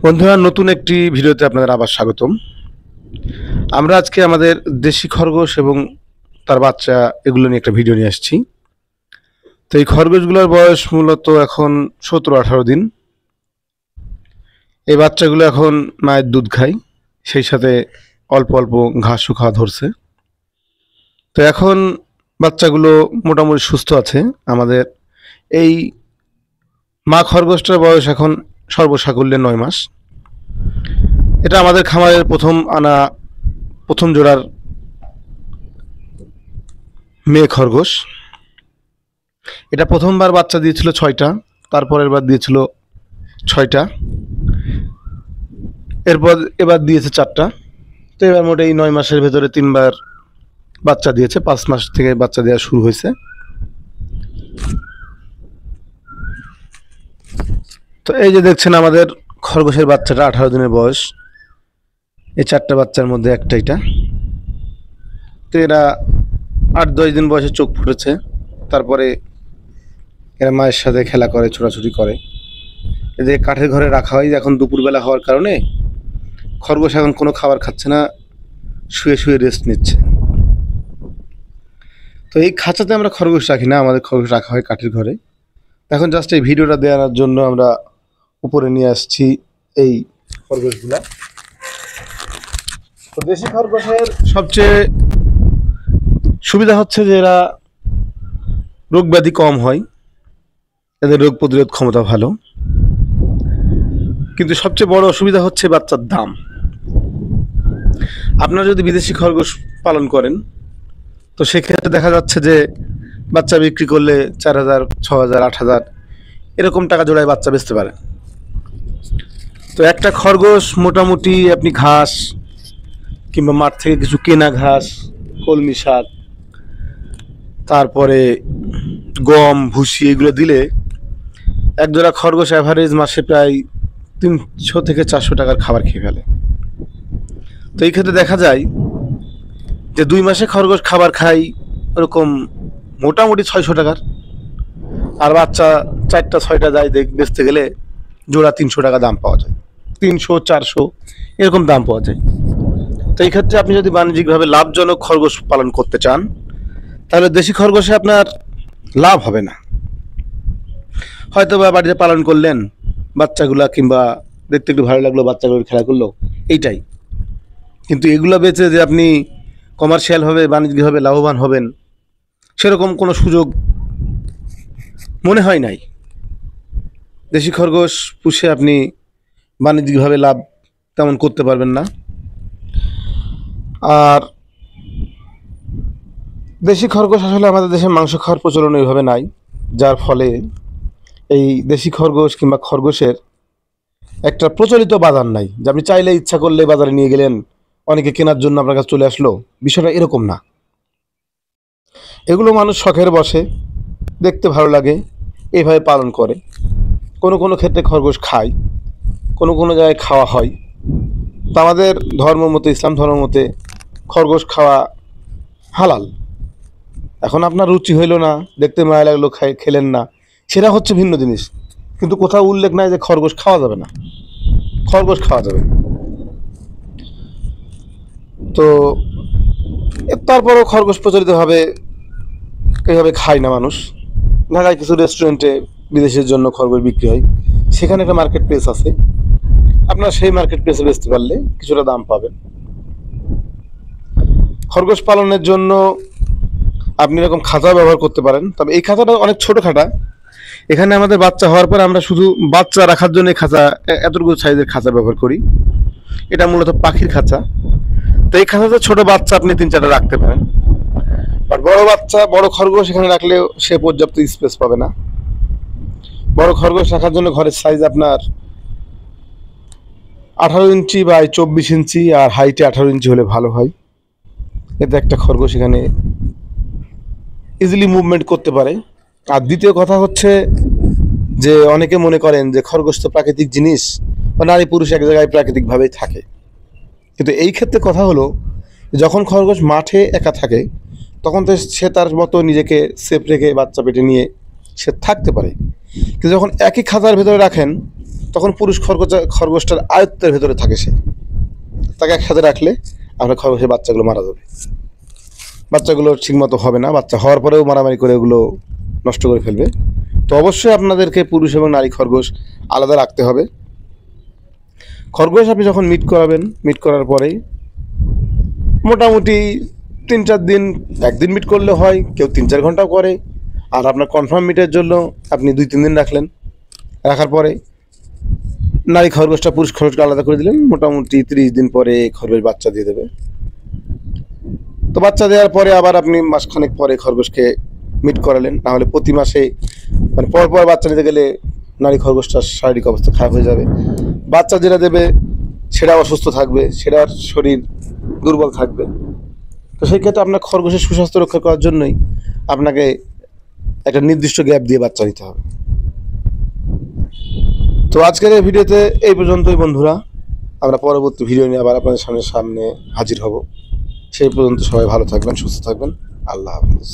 বন্ধুরা, নতুন একটি ভিডিওতে আপনাদের আবার স্বাগতম। আমরা আজকে আমাদের দেশি খরগোশ এবং তার বাচ্চা এগুলো নিয়ে একটা ভিডিও নিয়ে আসছি। তো এই খরগোশগুলোর বয়স মূলত এখন 17-18 দিন। এই বাচ্চাগুলো এখন মায়ের দুধ খায়, সেই সাথে অল্প অল্প ঘাসও খাওয়া ধরছে। তো এখন বাচ্চাগুলো মোটামুটি সুস্থ আছে। আমাদের এই মা খরগোশটার বয়স এখন সর্বসাকুল্যে 9 মাস। এটা আমাদের খামারের প্রথম জোড়ার মেয়ে খরগোশ। এটা প্রথমবার বাচ্চা দিয়েছিল 6টা, তারপরের বার দিয়েছিল 6টা, এবার দিয়েছে 4টা। তো এবার মোটে এই 9 মাসের ভেতরে 3বার বাচ্চা দিয়েছে। 5 মাস থেকে বাচ্চা দেওয়া শুরু হয়েছে। তো এই যে দেখছেন আমাদের খরগোশের বাচ্চাটা 18 দিনের বয়স। এই 4টা বাচ্চার মধ্যে একটা এটা। তো এরা 8-10 দিন বয়সে চোখ ফুটেছে। তারপরে এরা মায়ের সাথে খেলা করে, ছোটাছুটি করে। এদের কাঠের ঘরে রাখা হয়। এখন দুপুরবেলা হওয়ার কারণে খরগোশ এখন কোনো খাবার খাচ্ছে না, শুয়ে শুয়ে রেস্ট নিচ্ছে। তো এই খাঁচাতে আমরা খরগোশ রাখি না, আমাদের খরগোশ রাখা হয় কাঠের ঘরে। এখন জাস্ট এই ভিডিওটা দেওয়ার জন্য আমরা উপরে নিয়ে আসছি এই খরগোশগুলা। তো দেশি খরগোশের সবচেয়ে সুবিধা হচ্ছে যে এরা রোগ ব্যাধি কম হয়, এদের রোগ প্রতিরোধ ক্ষমতা ভালো। কিন্তু সবচেয়ে বড় অসুবিধা হচ্ছে বাচ্চার দাম। আপনারা যদি বিদেশি খরগোশ পালন করেন, তো সেক্ষেত্রে দেখা যাচ্ছে যে বাচ্চা বিক্রি করলে 4,000, 6,000, 8,000 এরকম টাকা জোড়ায় বাচ্চা বেচতে পারেন। তো একটা খরগোশ মোটামুটি আপনি ঘাস কিংবা মাঠ থেকে কিছু কেনা ঘাস, কলমি শাক, তারপরে গম, ভুসি এগুলো দিলে এক জোড়া খরগোশ অ্যাভারেজ মাসে প্রায় 300 থেকে 400 টাকার খাবার খেয়ে ফেলে। তো এই ক্ষেত্রে দেখা যায় যে 2 মাসে খরগোশ খাবার খায় ওরকম মোটামুটি 600 টাকার, আর বাচ্চা 4টা-6টা যায় বেচতে গেলে জোড়া 300 টাকা দাম পাওয়া যায়, 300-400 এরকম দাম পাওয়া যায়। তো এই ক্ষেত্রে আপনি যদি বাণিজ্যিকভাবে লাভজনক খরগোশ পালন করতে চান, তাহলে দেশি খরগোশে আপনার লাভ হবে না। হয়তো বা বাড়িতে পালন করলেন, বাচ্চাগুলা কিংবা দেখতে একটু ভালো লাগলো, বাচ্চাগুলোর খেলা করলো, এইটাই। কিন্তু এগুলো বেচে যে আপনি কমার্শিয়ালভাবে বাণিজ্যিকভাবে লাভবান হবেন, সেরকম কোনো সুযোগ মনে হয় নাই। দেশি খরগোশ পুষে আপনি বাণিজ্যিকভাবে লাভ তেমন করতে পারবেন না। আর দেশি খরগোশ আসলে আমাদের দেশে মাংস খাওয়ার প্রচলন ওইভাবে নাই, যার ফলে এই দেশি খরগোশ কিংবা খরগোশের একটা প্রচলিত বাজার নাই যে আপনি চাইলে ইচ্ছা করলে বাজারে নিয়ে গেলেন, অনেকে কেনার জন্য আপনার কাছে চলে আসলো। বিষয়টা এরকম না। এগুলো মানুষ শখের বসে, দেখতে ভালো লাগে, এইভাবে পালন করে। কোনো কোনো ক্ষেত্রে খরগোশ খায়, কোনো কোনো জায়গায় খাওয়া হয়। তো আমাদের ধর্ম মতে, ইসলাম ধর্ম মতে খরগোশ খাওয়া হালাল। এখন আপনার রুচি হইল না, দেখতে মায়া লাগলো, খেলেন না, সেটা হচ্ছে ভিন্ন জিনিস। কিন্তু কোথাও উল্লেখ নাই যে খরগোশ খাওয়া যাবে না। খরগোশ খাওয়া যাবে। তো তারপরও খরগোশ প্রচলিতভাবে এইভাবে খায় না মানুষ। ঢাকায় কিছু রেস্টুরেন্টে বিদেশের জন্য খরগোশ বিক্রি হয়, সেখানে একটা মার্কেট প্লেস আছে। আপনারা সেই মার্কেট প্লেসে বেচতে পারলে কিছুটা দাম পাবেন। খরগোশ পালনের জন্য আপনি এরকম খাঁচা ব্যবহার করতে পারেন, তবে এই খাঁচাটা অনেক ছোট খাঁচা। এখানে আমাদের বাচ্চা হওয়ার পর আমরা শুধু বাচ্চা রাখার জন্য খাঁচা, এতটুকু সাইজের খাঁচা ব্যবহার করি। এটা মূলত পাখির খাঁচা। তো এই খাঁচাতে ছোট বাচ্চা আপনি 3-4টা রাখতে পারেন। আর বড় খরগোশ এখানে রাখলেও সে পর্যাপ্ত স্পেস পাবে না। বড় খরগোশ রাখার জন্য ঘরের সাইজ আপনার 18 ইঞ্চি বাই 24 ইঞ্চি, আর হাইটে 18 ইঞ্চি হলে ভালো হয়। এতে একটা খরগোশ এখানে ইজিলি মুভমেন্ট করতে পারে। আর দ্বিতীয় কথা হচ্ছে যে অনেকে মনে করেন যে খরগোশ তো প্রাকৃতিক জিনিস, বা নারী পুরুষ এক জায়গায় প্রাকৃতিকভাবেই থাকে। কিন্তু এই ক্ষেত্রে কথা হলো, যখন খরগোশ মাঠে একা থাকে, তখন তো সে তার মতো নিজেকে সেফ রেখে বাচ্চা পেটে নিয়ে সে থাকতে পারে। কিন্তু যখন একই খাঁচার ভেতরে রাখেন তখন পুরুষ খরগোশটার আয়ত্তের ভেতরে থাকে সে, তাকে একসাথে রাখলে আপনার খরগোশের বাচ্চাগুলো মারা যাবে, বাচ্চাগুলো ঠিকমতো হবে না, বাচ্চা হওয়ার পরেও মারামারি করে ওগুলো নষ্ট করে ফেলবে। তো অবশ্যই আপনাদেরকে পুরুষ এবং নারী খরগোশ আলাদা রাখতে হবে। খরগোশ আপনি যখন মিট করাবেন, মিট করার পরেই মোটামুটি 3-4 দিন, একদিন মিট করলে হয়, কেউ 3-4 ঘন্টাও করে। আর আপনার কনফার্ম মিটের জন্য আপনি 2-3 দিন রাখলেন, রাখার পরে নারী খরগোশটা পুরুষ খরগোশকে আলাদা করে দিলেন, মোটামুটি 30 দিন পরে খরগোশ বাচ্চা দিয়ে দেবে। তো বাচ্চা দেওয়ার পরে আবার আপনি মাসখানেক পরে খরগোশকে মিট করালেন, নাহলে প্রতি মাসে মানে পর পর বাচ্চা নিতে গেলে নারী খরগোশটার শারীরিক অবস্থা খারাপ হয়ে যাবে, বাচ্চা যেটা দেবে সেটা অসুস্থ থাকবে, সেটার শরীর দুর্বল থাকবে। তো সেই ক্ষেত্রে আপনার খরগোশের সুস্বাস্থ্য রক্ষা করার জন্যই আপনাকে একটা নির্দিষ্ট গ্যাপ দিয়ে বাচ্চা নিতে হবে। তো আজকের এই ভিডিওতে এই পর্যন্তই বন্ধুরা, আমরা পরবর্তী ভিডিও নিয়ে আবার আপনাদের সামনে হাজির হব। সেই পর্যন্ত সবাই ভালো থাকবেন, সুস্থ থাকবেন। আল্লাহ হাফেজ।